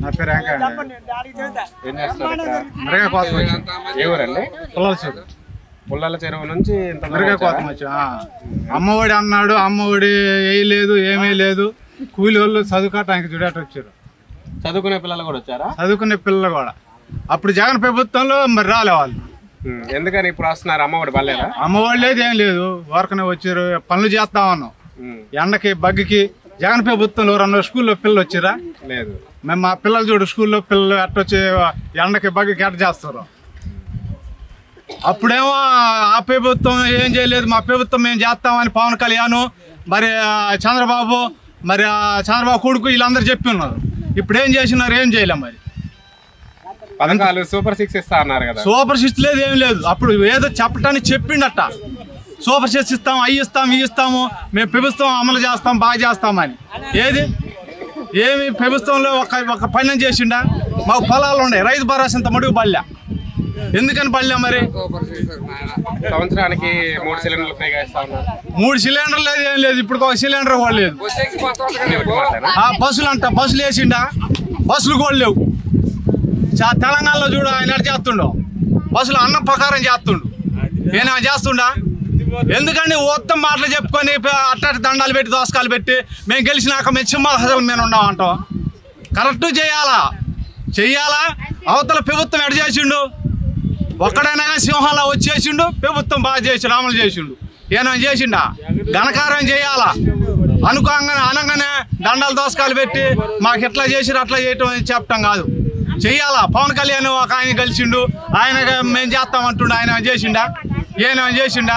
నా పేరు వెంకయ్య. ఏం చేస్తారు? మిరగా కోసం వచ్చాం. ఏ ఊరండి? పుల్లల చెరువు నుంచి మిరగా కోసం వచ్చాం. అమ్మఒడి అన్నాడు, అమ్మఒడి వేయలేదు, ఏమీ లేదు. కూలి వాళ్ళు చదువుకోవటానికి చూడట వచ్చారు. చదువుకునే పిల్లలు కూడా వచ్చారా? చదువుకునే పిల్లలు కూడా అప్పుడు జగన్ ప్రభుత్వంలో మరి రాలే వాళ్ళు. ఎందుకని ఇప్పుడు వస్తున్నారు? అమ్మఒడి పర్లేదా? అమ్మఒడి లేదు, ఏం లేదు. వర్కనే వచ్చారు, పనులు చేస్తా ఉన్నాం. ఎండకి బగ్గికి జగన్ ప్రభుత్వంలో 2 స్కూల్లో పిల్లలు వచ్చిరా? లేదు. మేము మా పిల్లలు చూడు స్కూల్లో పిల్లలు ఎట్టొచ్చి ఎండకి బగ్గికి ఎట్ట చేస్తారు. అప్పుడేమో ఆ ప్రభుత్వం ఏం చేయలేదు, మా ప్రభుత్వం మేము చేస్తామని పవన్ కళ్యాణ్ మరి చంద్రబాబు మరి చంద్రబాబు కొడుకు వీళ్ళందరూ చెప్పి ఉన్నారు. ఇప్పుడు ఏం చేసినారు? ఏం చేయలేం. మరి పథకాలు సూపర్ 6 ఇస్తా అన్నారు కదా. సూపర్ 6 లేదు, ఏం లేదు. అప్పుడు ఏదో చెప్పటానికి చెప్పిండట, సూపర్ 6 ఇస్తాం, అవి ఇస్తాం, ఇవి ఇస్తాము, మేము ప్రభుత్వం అమలు చేస్తాం, బాగా చేస్తామని. ఏది ఏమి ప్రభుత్వంలో ఒక పని చేసిండా? మాకు పొలాలు ఉన్నాయి, రైతు భరోసా ఇంత మడుగు పడలే. ఎందుకని పడలే? మరి సంవత్సరానికి 3 సిలిండర్లు ఫ్రీగా ఇస్తా ఉన్నారు. 3 సిలిండర్లు లేదు, ఏం లేదు. ఇప్పుడు ఒక సిలిండర్ కూడా లేదు. బస్సులు అంట, బస్సులు వేసిండా? బస్సులు కూడా లేవు. తెలంగాణలో చూడు ఆయన ఎట్లా చేస్తుండో, బస్సులు అన్న ప్రకారం చేస్తుండు. నేనే చేస్తుండా? ఎందుకండి మొత్తం మాటలు చెప్పుకొని అట్టటి దండాలు పెట్టి దోసకాలు పెట్టి మేము గెలిచినాక మేము సింహాసనం మేము ఉన్నామంటాం. కరెక్ట్ చెయ్యాలా. అవతల ప్రభుత్వం ఎడ చేసిండు? ఒక్కడైనా సింహాలా వచ్చేసిండు, ప్రభుత్వం బాగా చేసిండు, అమలు చేసిండు. ఏమైనా చేసిండా? ఘనకారం చేయాలా. అనగానే దండాలు దోసకాలు పెట్టి మాకు ఎట్లా చేసిరు అట్లా చేయటం చెప్పటం కాదు, చెయ్యాలా. పవన్ కళ్యాణ్ ఒక ఆయన కలిసిండు, ఆయన మేము చేస్తామంటుండు. ఆయన చేసిండా? ఏమైనా చేసిండా?